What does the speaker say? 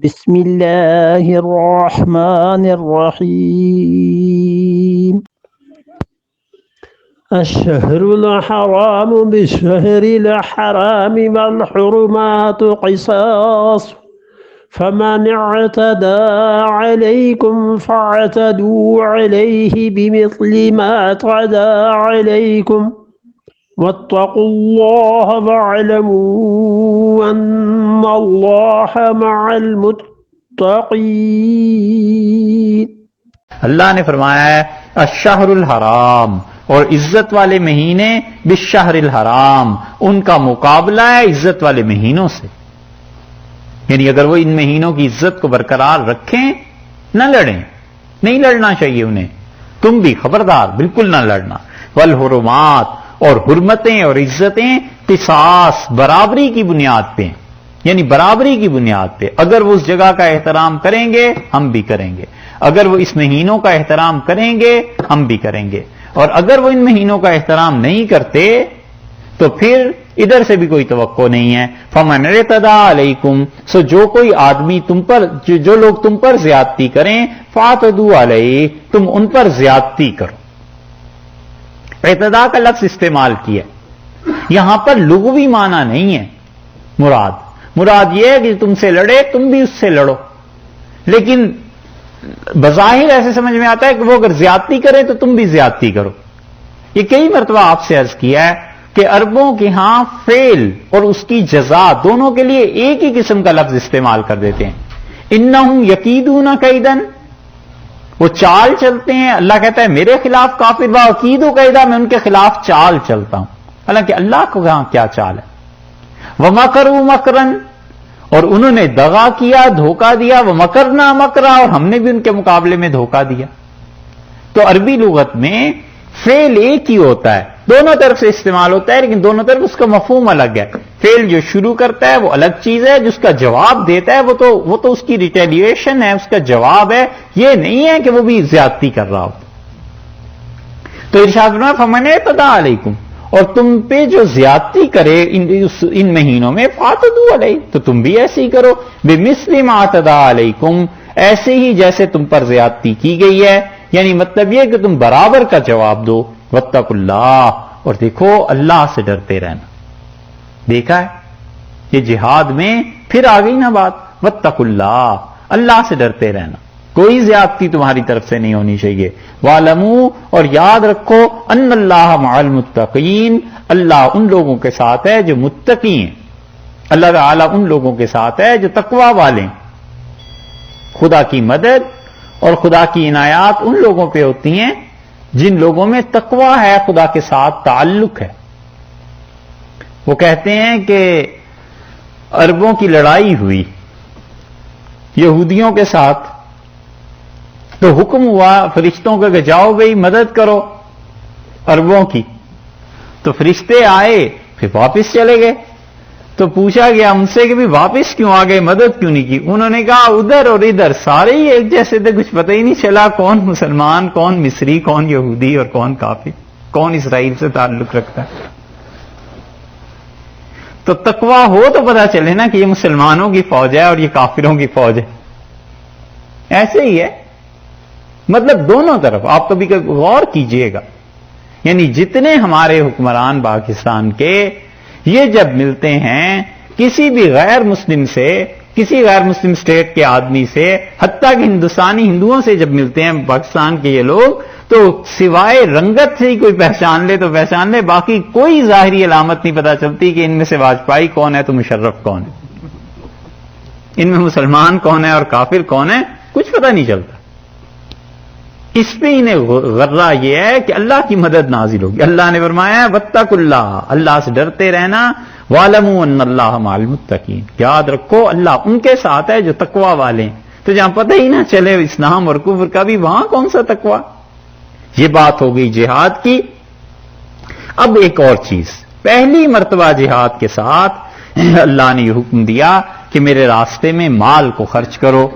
بسم الله الرحمن الرحيم الشهر الحرام بالشهر الحرام والحرمات قصاص فمن اعتدى عليكم فاعتدوا عليه بمثل ما اعتدى عليكم واتقوا الله واعلموا ان الله مع المتقين۔ اللہ نے فرمایا ہے الشہر الحرام، اور عزت والے مہینے بالشہر الحرام، ان کا مقابلہ ہے عزت والے مہینوں سے، یعنی اگر وہ ان مہینوں کی عزت کو برقرار رکھیں نہ لڑیں، نہیں لڑنا چاہیے انہیں، تم بھی خبردار بالکل نہ لڑنا۔ والحرمات، اور حرمتیں اور عزتیں قصاص، برابری کی بنیاد پہ، یعنی برابری کی بنیاد پہ، اگر وہ اس جگہ کا احترام کریں گے ہم بھی کریں گے، اگر وہ اس مہینوں کا احترام کریں گے ہم بھی کریں گے، اور اگر وہ ان مہینوں کا احترام نہیں کرتے تو پھر ادھر سے بھی کوئی توقع نہیں ہے۔ فمن اعتدى علیکم، سو جو کوئی آدمی تم پر، جو لوگ تم پر زیادتی کریں، فاعتدوا علیہ، تم ان پر زیادتی کرو۔ اعتداء کا لفظ استعمال کیا، یہاں پر لغوی معنی نہیں ہے مراد یہ ہے کہ تم سے لڑے تم بھی اس سے لڑو، لیکن بظاہر ایسے سمجھ میں آتا ہے کہ وہ اگر زیادتی کرے تو تم بھی زیادتی کرو۔ یہ کئی مرتبہ آپ سے عرض کیا ہے کہ عربوں کے ہاں فعل اور اس کی جزا دونوں کے لیے ایک ہی قسم کا لفظ استعمال کر دیتے ہیں۔ انہم یکیدون کیدن، وہ چال چلتے ہیں، اللہ کہتا ہے میرے خلاف کافر واقید و قیدہ، میں ان کے خلاف چال چلتا ہوں، حالانکہ اللہ کو کہاں کیا چال ہے۔ وَمَكَرُوا مَكْرًا، اور انہوں نے دغا کیا، دھوکہ دیا، وَمَكَرْنَا مَكْرًا، اور ہم نے بھی ان کے مقابلے میں دھوکہ دیا۔ تو عربی لغت میں فعل ایک ہی ہوتا ہے، دونوں طرف سے استعمال ہوتا ہے، لیکن دونوں طرف اس کا مفہوم الگ ہے۔ فعل جو شروع کرتا ہے وہ الگ چیز ہے، جس کا جواب دیتا ہے وہ تو اس کی ریٹیلیشن ہے، اس کا جواب ہے، یہ نہیں ہے کہ وہ بھی زیادتی کر رہا ہو۔ تو ارشاد فرمایا فمن اعتدى علیکم، اور تم پہ جو زیادتی کرے ان مہینوں میں، فاعتدوا علیہ، تو تم بھی ایسے ہی کرو، بمثل ما اعتدى علیکم، ایسے ہی جیسے تم پر زیادتی کی گئی ہے، یعنی مطلب یہ کہ تم برابر کا جواب دو۔ واتقوا اللہ، اور دیکھو اللہ سے ڈرتے رہنا۔ دیکھا ہے یہ جہاد میں پھر آ گئی نا بات، واتقوا اللہ، اللہ سے ڈرتے رہنا، کوئی زیادتی تمہاری طرف سے نہیں ہونی چاہیے۔ وَاعْلَمُوا، اور یاد رکھو، ان اللہ مع المتقین، اللہ ان لوگوں کے ساتھ ہے جو متقی ہیں، اللہ تعالیٰ ان لوگوں کے ساتھ ہے جو تقوی والے ہیں۔ خدا کی مدد اور خدا کی عنایات ان لوگوں پہ ہوتی ہیں جن لوگوں میں تقوی ہے، خدا کے ساتھ تعلق ہے۔ وہ کہتے ہیں کہ عربوں کی لڑائی ہوئی یہودیوں کے ساتھ، تو حکم ہوا فرشتوں کا کہ جاؤ بھئی مدد کرو عربوں کی، تو فرشتے آئے پھر واپس چلے گئے، تو پوچھا گیا ان سے کہ بھی واپس کیوں آ گئے، مدد کیوں نہیں کی؟ انہوں نے کہا ادھر اور ادھر سارے ہی ایک جیسے تھے، کچھ پتہ ہی نہیں چلا کون مسلمان، کون مصری، کون یہودی اور کون کافر، کون اسرائیل سے تعلق رکھتا ہے۔ تو تقویٰ ہو تو پتہ چلے نا کہ یہ مسلمانوں کی فوج ہے اور یہ کافروں کی فوج ہے، ایسے ہی ہے، مطلب دونوں طرف آپ کبھی غور کیجئے گا، یعنی جتنے ہمارے حکمران پاکستان کے، یہ جب ملتے ہیں کسی بھی غیر مسلم سے، کسی غیر مسلم اسٹیٹ کے آدمی سے، حتیٰ کہ ہندوؤں سے جب ملتے ہیں پاکستان کے یہ لوگ، تو سوائے رنگت سے ہی کوئی پہچان لے تو پہچان لے، باقی کوئی ظاہری علامت نہیں پتہ چلتی کہ ان میں سے واجپائی کون ہے تو مشرف کون ہے، ان میں مسلمان کون ہے اور کافر کون ہے، کچھ پتہ نہیں چلتا۔ اس پہ انہیں غرہ یہ ہے کہ اللہ کی مدد نازل ہوگی۔ اللہ نے فرمایا واتقوا اللہ، اللہ سے ڈرتے رہنا، وَاعْلَمُوا أَنَّ اللَّهَ مَعَ الْمُتَّقِينَ، یاد رکھو اللہ ان کے ساتھ ہے جو تقوی والے ہیں۔ تو جہاں پتہ ہی نہ چلے اسلام اور کفر کا بھی، وہاں کون سا تقوی؟ یہ بات ہو گئی جہاد کی۔ اب ایک اور چیز، پہلی مرتبہ جہاد کے ساتھ اللہ نے یہ حکم دیا کہ میرے راستے میں مال کو خرچ کرو،